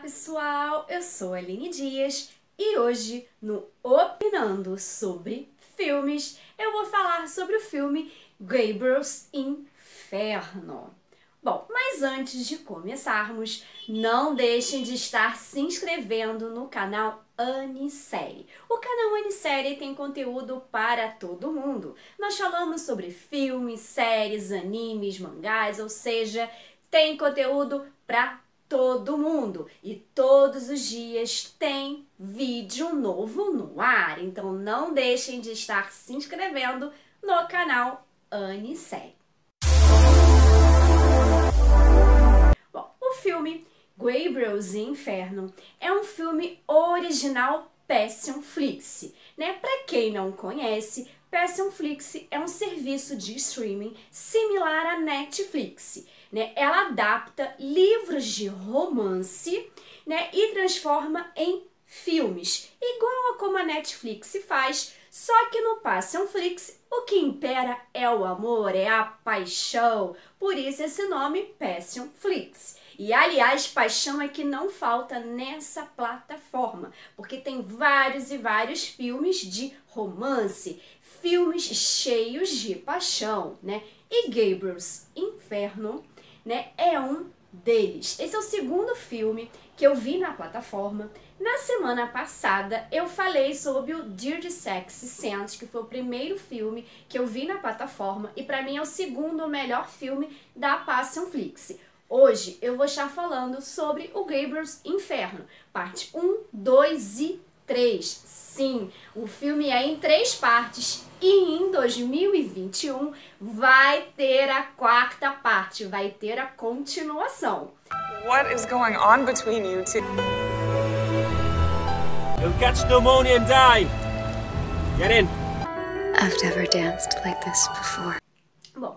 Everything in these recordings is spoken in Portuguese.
pessoal, eu sou a Aline Dias e hoje no Opinando sobre Filmes eu vou falar sobre o filme Gabriel's Inferno. Bom, mas antes de começarmos, não deixem de estar se inscrevendo no canal Anisérie. O canal Anisérie tem conteúdo para todo mundo. Nós falamos sobre filmes, séries, animes, mangás, ou seja, tem conteúdo para todo mundo. E todos os dias tem vídeo novo no ar. Então não deixem de estar se inscrevendo no canal Anisérie. Bom, o filme Gabriel's Inferno é um filme original Passionflix, né? Para quem não conhece, Passionflix é um serviço de streaming similar à Netflix, né? Ela adapta livros de romance, né, e transforma em filmes, igual a como a Netflix faz, só que no Passionflix o que impera é o amor, é a paixão, por isso esse nome Passionflix. E aliás, paixão é que não falta nessa plataforma, porque tem vários e vários filmes de romance, filmes cheios de paixão, né? E Gabriel's Inferno, né, é um deles. Esse é o segundo filme que eu vi na plataforma. Na semana passada eu falei sobre o Dirty Sexy Sense, que foi o primeiro filme que eu vi na plataforma e para mim é o segundo melhor filme da Passionflix. Hoje eu vou estar falando sobre o Gabriel's Inferno, parte 1, 2 e 3. Sim, o filme é em 3 partes e em 2021 vai ter a 4ª parte, vai ter a continuação. What is going on between you two? You'll catch pneumonia and die. Get in. I've never danced like this before. Bom,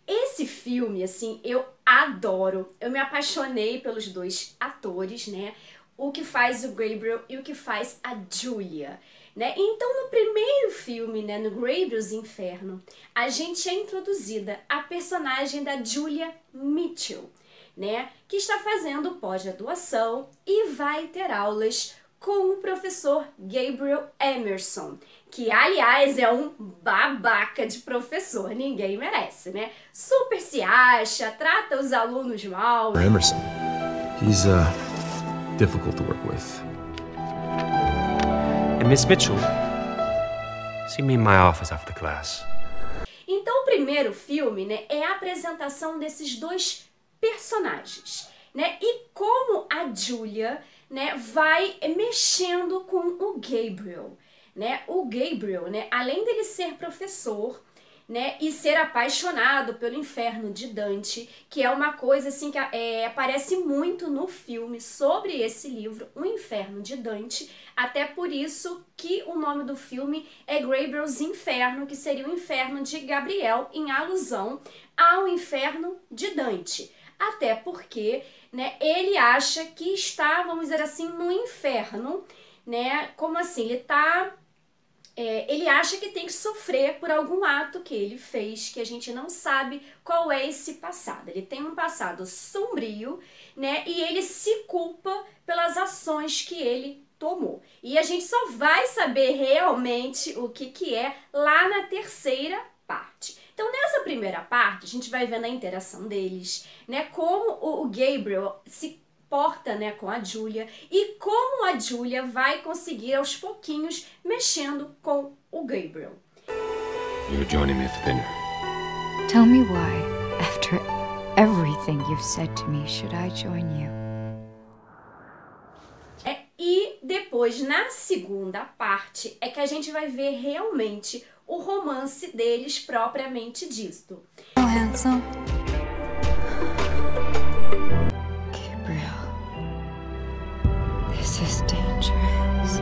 esse filme, assim, eu adoro. Eu me apaixonei pelos dois atores, né? O que faz o Gabriel e o que faz a Julia, né? Então, no primeiro filme, né, no Gabriel's Inferno, a gente é introduzida a personagem da Julia Mitchell, né? Que está fazendo pós-graduação e vai ter aulas com o professor Gabriel Emerson, que, aliás, é um babaca de professor, ninguém merece, né? Super se acha, trata os alunos mal. Emerson, he's difficult to work with. And Miss Mitchell, see me in my office after class. Então, o primeiro filme, né, é a apresentação desses dois personagens, né? E como a Julia, né, vai mexendo com o Gabriel, né? O Gabriel, né, além dele ser professor, né, e ser apaixonado pelo Inferno de Dante, que é uma coisa assim que aparece muito no filme sobre esse livro, O Inferno de Dante, até por isso que o nome do filme é Gabriel's Inferno, que seria o Inferno de Gabriel, em alusão ao Inferno de Dante. Até porque, né, ele acha que está, vamos dizer assim, no inferno, né? Como assim? Ele acha que tem que sofrer por algum ato que ele fez, que a gente não sabe qual é esse passado. Ele tem um passado sombrio, né? E ele se culpa pelas ações que ele tomou. E a gente só vai saber realmente o que é lá na 3ª parte. Então, nessa primeira parte, a gente vai vendo a interação deles, né? Como o Gabriel se porta, né, com a Julia e como a Julia vai conseguir aos pouquinhos mexendo com o Gabriel. You're joining me for dinner. Tell me why, after everything you've said to me, should I join you? E depois, na segunda parte, é que a gente vai ver realmente o romance deles propriamente dito. Oh, handsome. Gabriel, this is dangerous.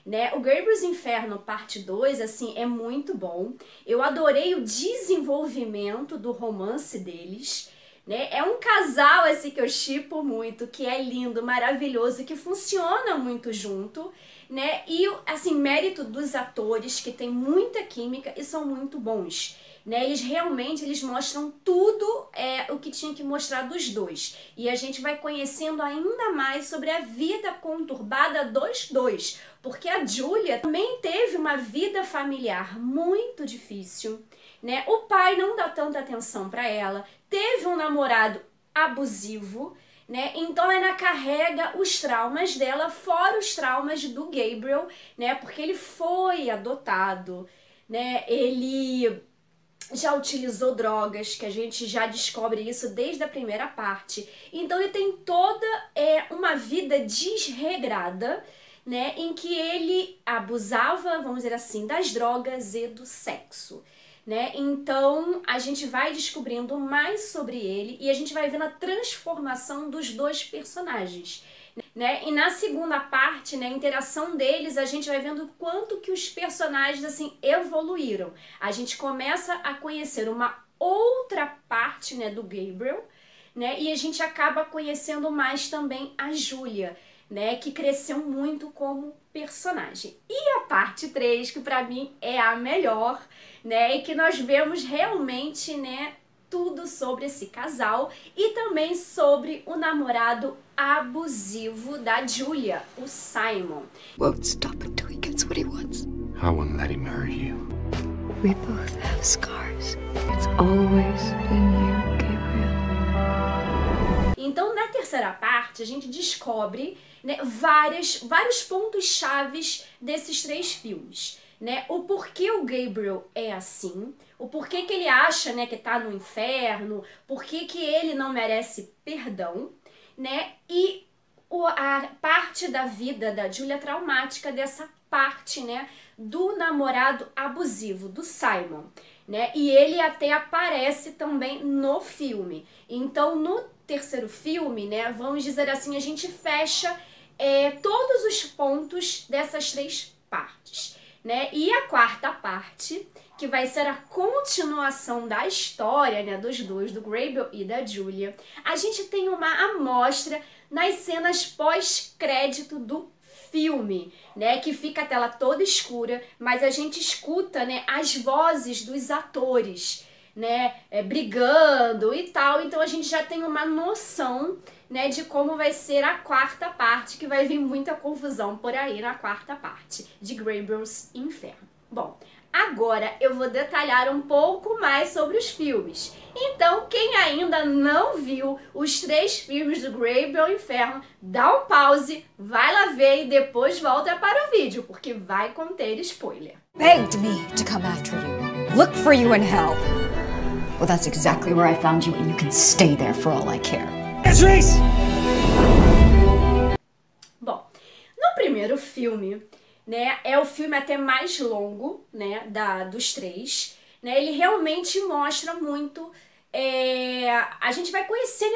Né? O Gabriel's Inferno parte 2, assim, é muito bom. Eu adorei o desenvolvimento do romance deles, né? É um casal assim que eu shippo muito, que é lindo, maravilhoso, que funciona muito junto, né? E assim, mérito dos atores, que tem muita química e são muito bons. né? Eles mostram tudo o que tinha que mostrar dos dois. E a gente vai conhecendo ainda mais sobre a vida conturbada dos dois. Porque a Julia também teve uma vida familiar muito difícil, né? O pai não dá tanta atenção para ela. Teve um namorado abusivo, né? Então ela ainda carrega os traumas dela, fora os traumas do Gabriel, né? Porque ele foi adotado, né? Ele já utilizou drogas, que a gente já descobre isso desde a primeira parte. Então ele tem toda uma vida desregrada, né? Em que ele abusava, vamos dizer assim, das drogas e do sexo, né? Então a gente vai descobrindo mais sobre ele e a gente vai vendo a transformação dos dois personagens, né? E na segunda parte, né, a interação deles, a gente vai vendo quanto que os personagens assim evoluíram. A gente começa a conhecer uma outra parte, né, do Gabriel, né? E a gente acaba conhecendo mais também a Julia, né, que cresceu muito como personagem. E a parte 3, que pra mim é a melhor, né, e que nós vemos realmente, né, tudo sobre esse casal e também sobre o namorado abusivo da Julia, o Simon. Won't stop until he gets what he wants. I won't let him hurt you. We both have scars. It's always been you, Gabriel. Então, na terceira parte, a gente descobre, né, vários pontos chaves desses 3 filmes. Né, o porquê o Gabriel é assim, o porquê que ele acha, né, que tá no inferno, porquê que ele não merece perdão, né, e a parte da vida da Julia traumática dessa parte, né, do namorado abusivo, do Simon, né, e ele até aparece também no filme. Então, no terceiro filme, né, vamos dizer assim, a gente fecha todos os pontos dessas 3 partes. Né? E a quarta parte, que vai ser a continuação da história, né, dos dois, do Gabriel e da Julia, a gente tem uma amostra nas cenas pós-crédito do filme, né, que fica a tela toda escura, mas a gente escuta, né, as vozes dos atores, né, brigando e tal, então a gente já tem uma noção, né, de como vai ser a quarta parte, que vai vir muita confusão por aí na quarta parte de Gabriel's Inferno. Bom, agora eu vou detalhar um pouco mais sobre os filmes. Então, quem ainda não viu os 3 filmes do Gabriel Inferno, dá um pause, vai lá ver e depois volta para o vídeo, porque vai conter spoiler. Begged me to come after you. Look for you in hell. Well, that's exactly where I found you, and you can stay there for all I care. Bom, no primeiro filme, né, é o filme até mais longo, né, dos 3, né, ele realmente mostra muito, a gente vai conhecendo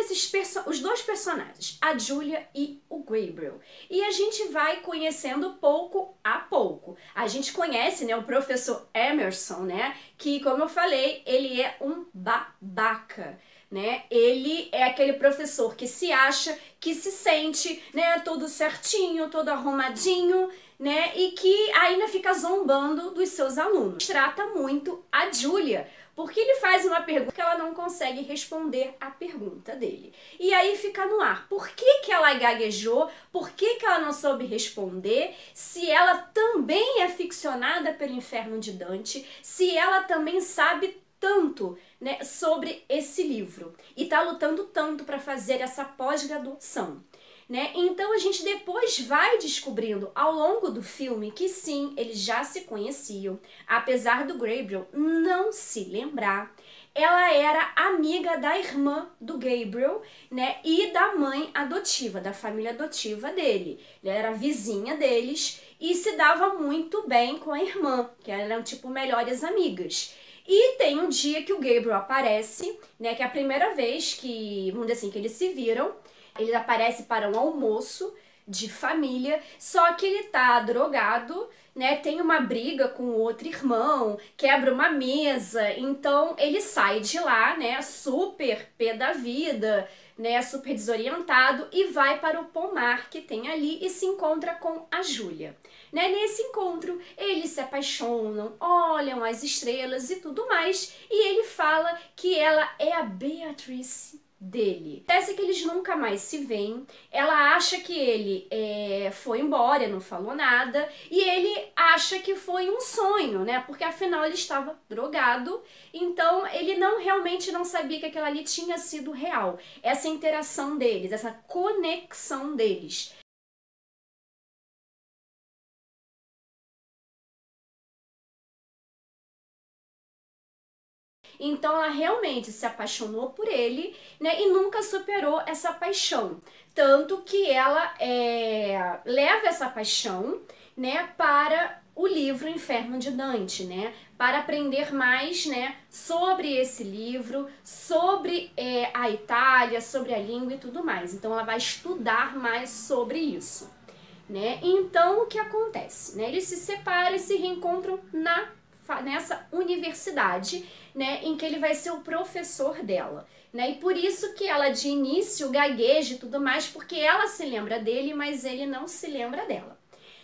os 2 personagens, a Julia e o Gabriel, e a gente vai conhecendo pouco a pouco. A gente conhece, né, o professor Emerson, né, que, como eu falei, ele é um babaca. Né? Ele é aquele professor que se acha, que se sente, né, todo certinho, todo arrumadinho, né, e que ainda fica zombando dos seus alunos. Trata muito a Julia, porque ele faz uma pergunta que ela não consegue responder a pergunta dele. E aí fica no ar. Por que ela gaguejou? Por que ela não soube responder? Se ela também é ficcionada pelo Inferno de Dante, se ela também sabe tanto, né, sobre esse livro e tá lutando tanto para fazer essa pós-graduação, né? Então a gente depois vai descobrindo ao longo do filme que sim, eles já se conheciam, apesar do Gabriel não se lembrar. Ela era amiga da irmã do Gabriel, né, e da mãe adotiva, da família adotiva dele. Ela era vizinha deles e se dava muito bem com a irmã, que eram tipo melhores amigas. E tem um dia que o Gabriel aparece, né, que é a primeira vez que, vamos dizer assim, que eles se viram. Ele aparece para um almoço de família, só que ele tá drogado, né, tem uma briga com o outro irmão, quebra uma mesa, então ele sai de lá, né, super pé da vida, né, super desorientado, e vai para o pomar que tem ali e se encontra com a Julia. Né? Nesse encontro, eles se apaixonam, olham as estrelas e tudo mais, e ele fala que ela é a Beatrice dele. Parece que eles nunca mais se veem, ela acha que ele foi embora, não falou nada, e ele acha que foi um sonho, né? Porque afinal ele estava drogado, então ele realmente não sabia que aquilo ali tinha sido real. Essa interação deles, essa conexão deles. Então ela realmente se apaixonou por ele, né, e nunca superou essa paixão. Tanto que ela leva essa paixão, né, para o livro Inferno de Dante, né, para aprender mais, né, sobre esse livro, sobre a Itália, sobre a língua e tudo mais. Então ela vai estudar mais sobre isso. Né? Então o que acontece? Né? Eles se separam e se reencontram nessa universidade, né, em que ele vai ser o professor dela, né, e por isso que ela de início gagueja e tudo mais, porque ela se lembra dele, mas ele não se lembra dela,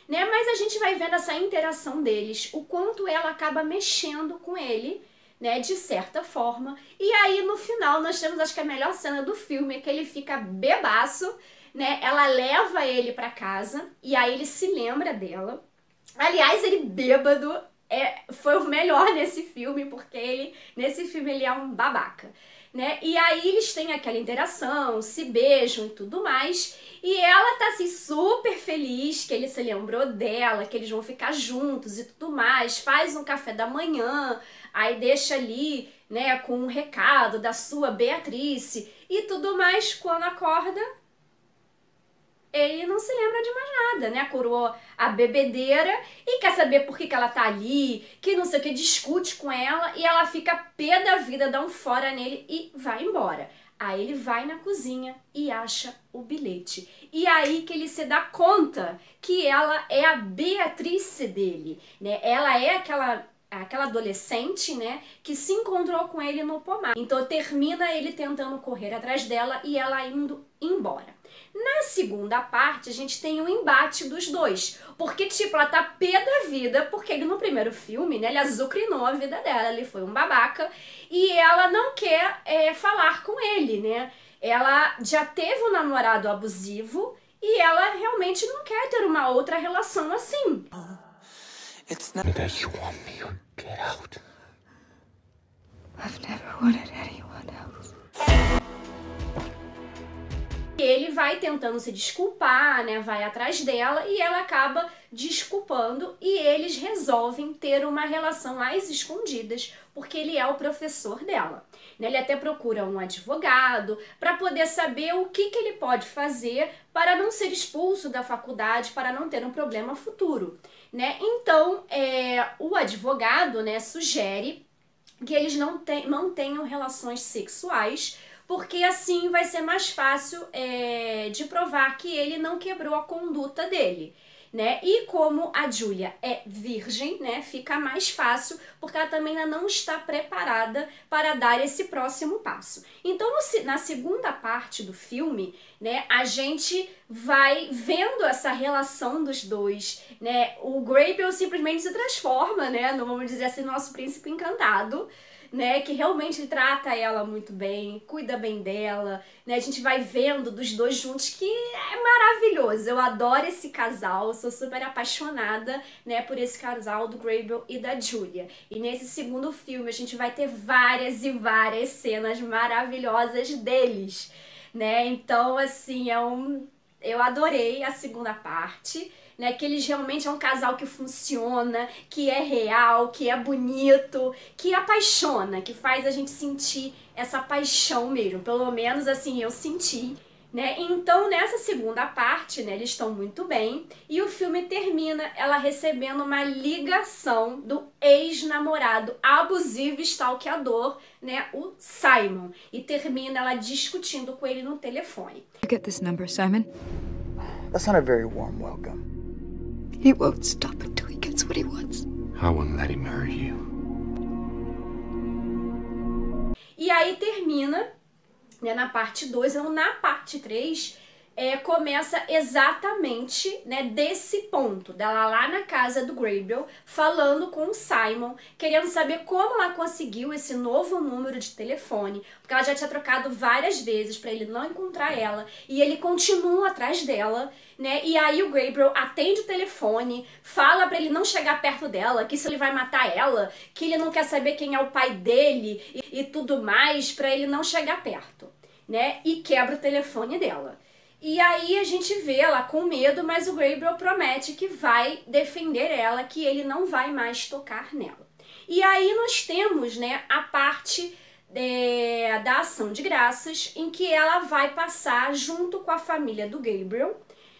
né, mas a gente vai vendo essa interação deles, o quanto ela acaba mexendo com ele, né, de certa forma, e aí no final nós temos, acho que a melhor cena do filme, é que ele fica bebaço, né, ela leva ele pra casa, e aí ele se lembra dela, aliás, ele bêbado, foi o melhor nesse filme, porque nesse filme ele é um babaca, né? E aí eles têm aquela interação, se beijam e tudo mais, e ela tá assim super feliz que ele se lembrou dela, que eles vão ficar juntos e tudo mais, faz um café da manhã, aí deixa ali, né, com um recado da sua Beatrice e tudo mais. Quando acorda, ele não se lembra de mais nada, né? Coroou a bebedeira e quer saber por que ela tá ali, que não sei o que, discute com ela e ela fica pé da vida, dá um fora nele e vai embora. Aí ele vai na cozinha e acha o bilhete. E aí que ele se dá conta que ela é a Beatrice dele, né? Ela é aquela adolescente, né, que se encontrou com ele no pomar. Então termina ele tentando correr atrás dela e ela indo embora. Na segunda parte, a gente tem um embate dos dois, porque, tipo, ela tá pé da vida, porque ele no primeiro filme, né, ele azucrinou a vida dela, ele foi um babaca, e ela não quer falar com ele, né, ela já teve um namorado abusivo, e ela realmente não quer ter uma outra relação assim. That you want me to get out. I've never wanted anyone else. Ele vai tentando se desculpar, né, vai atrás dela e ela acaba desculpando e eles resolvem ter uma relação às escondidas, porque ele é o professor dela. Ele até procura um advogado para poder saber o que ele pode fazer para não ser expulso da faculdade, para não ter um problema futuro. Né? Então, o advogado, né, sugere que eles não tenham relações sexuais, porque assim vai ser mais fácil de provar que ele não quebrou a conduta dele. Né? E como a Julia é virgem, né, fica mais fácil, porque ela também ainda não está preparada para dar esse próximo passo. Então, na segunda parte do filme, né, a gente vai vendo essa relação dos dois, né? O Gabriel simplesmente se transforma, né, no, vamos dizer assim, nosso príncipe encantado, né, que realmente trata ela muito bem, cuida bem dela, né, a gente vai vendo dos dois juntos, que é maravilhoso. Eu adoro esse casal, sou super apaixonada, né, por esse casal do Gabriel e da Julia. E nesse segundo filme a gente vai ter várias e várias cenas maravilhosas deles, né, então assim, eu adorei a segunda parte, né, que eles realmente é um casal que funciona, que é real, que é bonito, que apaixona, que faz a gente sentir essa paixão mesmo, pelo menos assim eu senti, né? Então nessa segunda parte, né, eles estão muito bem e o filme termina ela recebendo uma ligação do ex-namorado abusivo e stalkeador, né, o Simon, e termina ela discutindo com ele no telefone. You get this number, Simon? That's not a very warm welcome. He won't stop until he gets what he wants. I wouldn't let him hurt you. E aí termina, né, na parte 2, ou na parte 3, começa exatamente, né, desse ponto, dela lá na casa do Gabriel, falando com o Simon, querendo saber como ela conseguiu esse novo número de telefone, porque ela já tinha trocado várias vezes para ele não encontrar ela, e ele continua atrás dela, né, e aí o Gabriel atende o telefone, fala para ele não chegar perto dela, que isso ele vai matar ela, que ele não quer saber quem é o pai dele e tudo mais, para ele não chegar perto, né, e quebra o telefone dela. E aí a gente vê ela com medo, mas o Gabriel promete que vai defender ela, que ele não vai mais tocar nela. E aí nós temos, né, a parte da ação de graças, em que ela vai passar junto com a família do Gabriel,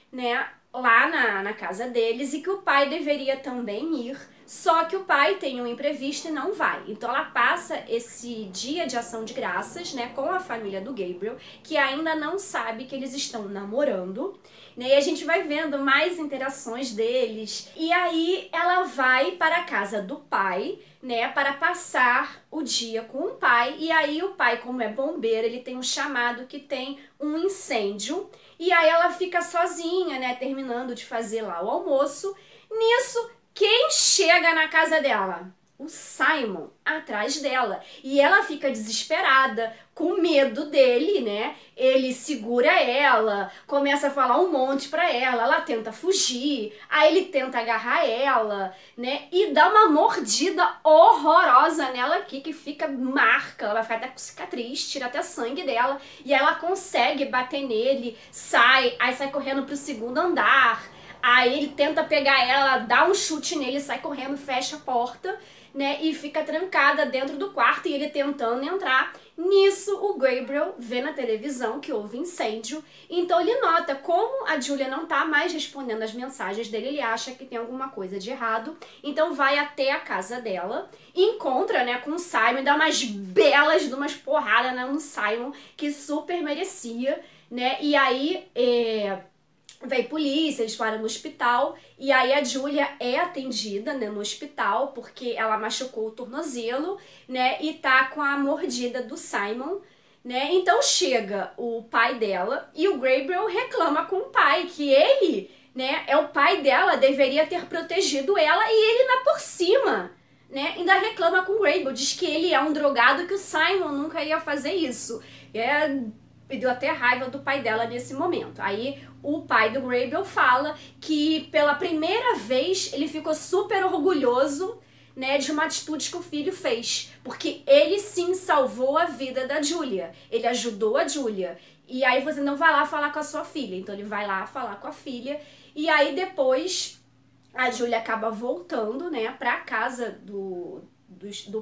né, lá na casa deles, e que o pai deveria também ir, só que o pai tem um imprevisto e não vai. Então ela passa esse dia de ação de graças, né, com a família do Gabriel, que ainda não sabe que eles estão namorando, né, e a gente vai vendo mais interações deles. E aí ela vai para a casa do pai, né, para passar o dia com o pai, e aí o pai, como é bombeiro, ele tem um chamado que tem um incêndio, e aí ela fica sozinha, né, terminando de fazer lá o almoço. Nisso, quem chega na casa dela? O Simon, atrás dela. E ela fica desesperada, com medo dele, né? Ele segura ela, começa a falar um monte pra ela tenta fugir, aí ele tenta agarrar ela, né? E dá uma mordida horrorosa nela aqui, que fica marca, ela vai ficar até com cicatriz, tira até sangue dela, e ela consegue bater nele, aí sai correndo pro segundo andar, aí ele tenta pegar ela, dá um chute nele, sai correndo, fecha a porta, né, e fica trancada dentro do quarto, e ele tentando entrar. Nisso, o Gabriel vê na televisão que houve incêndio, então ele nota como a Julia não tá mais respondendo as mensagens dele, ele acha que tem alguma coisa de errado, então vai até a casa dela, encontra, né, com o Simon, dá umas belas de umas porradas, né, no Simon, que super merecia, né, e aí vem polícia, eles param no hospital, e aí a Julia é atendida, né, no hospital, porque ela machucou o tornozelo, né, e tá com a mordida do Simon, né, então chega o pai dela, e o Gabriel reclama com o pai, que ele, né, é o pai dela, deveria ter protegido ela, e ele ainda por cima, né, ainda reclama com o Gabriel, diz que ele é um drogado, que o Simon nunca ia fazer isso, e deu até raiva do pai dela nesse momento. Aí o pai do Gabriel fala que pela primeira vez ele ficou super orgulhoso, né, de uma atitude que o filho fez, porque ele sim salvou a vida da Julia, ele ajudou a Julia, e aí você não vai lá falar com a sua filha, então ele vai lá falar com a filha, e aí depois a Julia acaba voltando, né, pra casa do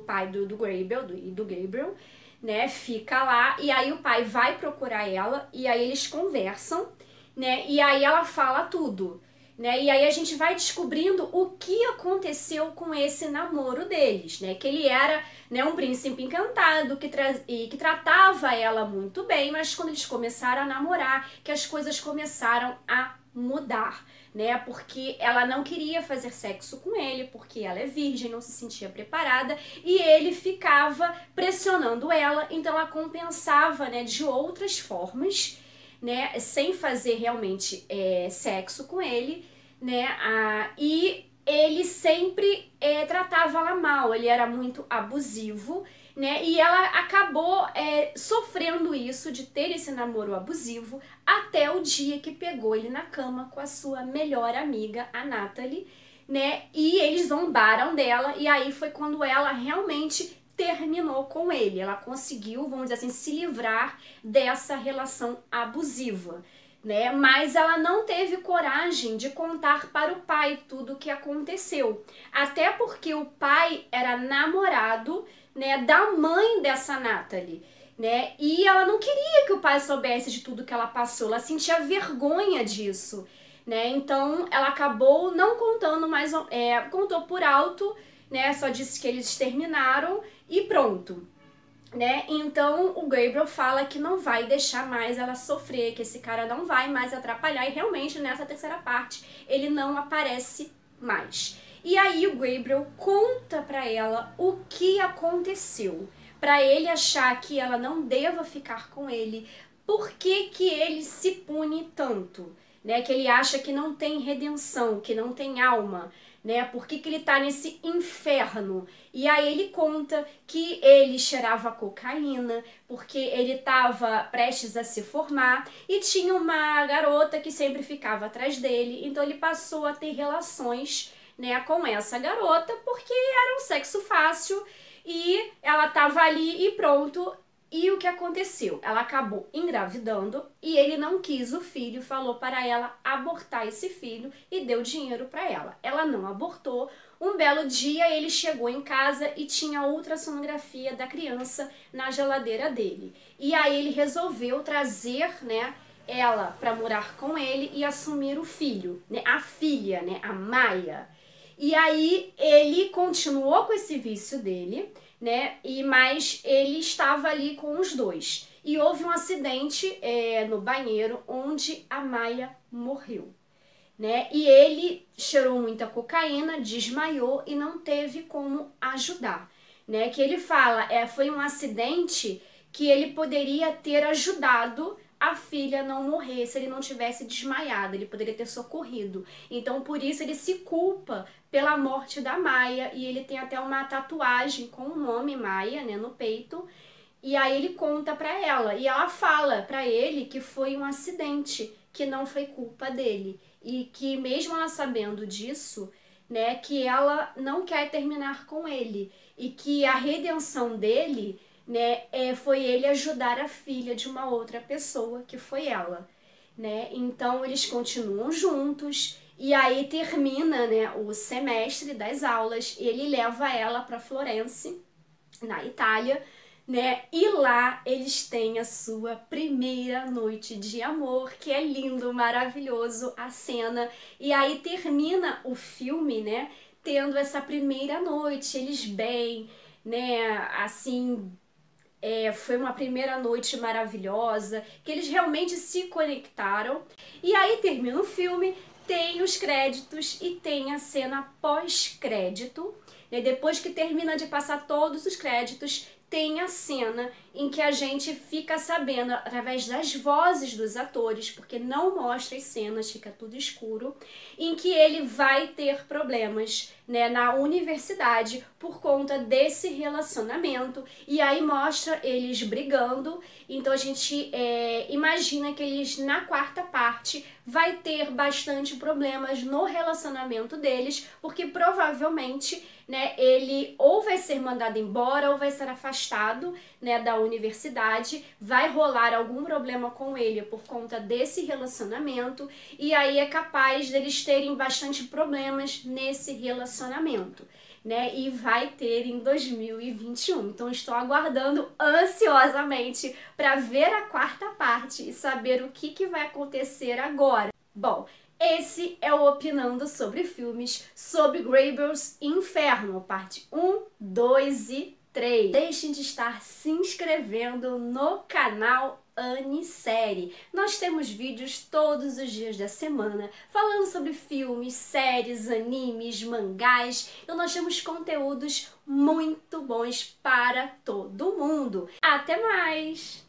pai do Gabriel, e do Gabriel, né, fica lá, e aí o pai vai procurar ela, e aí eles conversam, né, e aí ela fala tudo, né, e aí a gente vai descobrindo o que aconteceu com esse namoro deles, né, que ele era, né, um príncipe encantado, que tratava ela muito bem, mas quando eles começaram a namorar, que as coisas começaram a mudar, né, porque ela não queria fazer sexo com ele, porque ela é virgem, não se sentia preparada, e ele ficava pressionando ela, então ela compensava, né, de outras formas, né, sem fazer realmente sexo com ele, né, e ele sempre tratava ela mal, ele era muito abusivo, né, e ela acabou sofrendo isso, de ter esse namoro abusivo, até o dia que pegou ele na cama com a sua melhor amiga, a Natalie, né, e eles zombaram dela, e aí foi quando ela realmente terminou com ele, ela conseguiu, vamos dizer assim, se livrar dessa relação abusiva, né, mas ela não teve coragem de contar para o pai tudo o que aconteceu, até porque o pai era namorado, né, da mãe dessa Natalie, né, e ela não queria que o pai soubesse de tudo que ela passou, ela sentia vergonha disso, né, então ela acabou não contando mais, contou por alto, né, só disse que eles terminaram e pronto, né, então o Gabriel fala que não vai deixar mais ela sofrer, que esse cara não vai mais atrapalhar, e realmente nessa terceira parte ele não aparece mais. E aí o Gabriel conta pra ela o que aconteceu, para ele achar que ela não deva ficar com ele. Por que que ele se pune tanto? Né? Que ele acha que não tem redenção, que não tem alma. Né? Por que que ele tá nesse inferno? E aí ele conta que ele cheirava cocaína, porque ele estava prestes a se formar e tinha uma garota que sempre ficava atrás dele, então ele passou a ter relações, né, com essa garota, porque era um sexo fácil e ela estava ali e pronto. E o que aconteceu? Ela acabou engravidando e ele não quis o filho, falou para ela abortar esse filho e deu dinheiro para ela. Ela não abortou. Um belo dia ele chegou em casa e tinha a ultrassonografia da criança na geladeira dele. E aí ele resolveu trazer, né, ela para morar com ele e assumir o filho, né, a filha, né, a Maia. E aí ele continuou com esse vício dele, né? Mas ele estava ali com os dois. E houve um acidente no banheiro onde a Maia morreu, né? E ele cheirou muita cocaína, desmaiou e não teve como ajudar, né? Que ele fala, foi um acidente que ele poderia ter ajudado a filha não morrer se ele não tivesse desmaiado, ele poderia ter socorrido. Então, por isso, ele se culpa pela morte da Maia e ele tem até uma tatuagem com o nome Maia, né, no peito. E aí ele conta pra ela e ela fala pra ele que foi um acidente, que não foi culpa dele e que mesmo ela sabendo disso, né, que ela não quer terminar com ele e que a redenção dele, né, foi ele ajudar a filha de uma outra pessoa, que foi ela, né? Então eles continuam juntos e aí termina, né, o semestre das aulas e ele leva ela para Florença, na Itália, né? E lá eles têm a sua primeira noite de amor, que é lindo, maravilhoso a cena. E aí termina o filme, né, tendo essa primeira noite, eles bem, né, assim, foi uma primeira noite maravilhosa, que eles realmente se conectaram. E aí termina o filme, tem os créditos e tem a cena pós-crédito, né? Depois que termina de passar todos os créditos, tem a cena em que a gente fica sabendo, através das vozes dos atores, porque não mostra as cenas, fica tudo escuro, em que ele vai ter problemas, né, na universidade por conta desse relacionamento. E aí mostra eles brigando, então a gente imagina que eles, na quarta parte, vai ter bastante problemas no relacionamento deles, porque provavelmente, né, ele ou vai ser mandado embora ou vai ser afastado, né, da universidade, vai rolar algum problema com ele por conta desse relacionamento e aí é capaz deles terem bastante problemas nesse relacionamento, né, e vai ter em 2021. Então estou aguardando ansiosamente para ver a quarta parte e saber o que vai acontecer agora. Bom, esse é o Opinando sobre Filmes, sobre Gabriel's Inferno, parte 1, 2 e 3. Deixem de estar se inscrevendo no canal Anisérie. Nós temos vídeos todos os dias da semana falando sobre filmes, séries, animes, mangás. Então nós temos conteúdos muito bons para todo mundo. Até mais!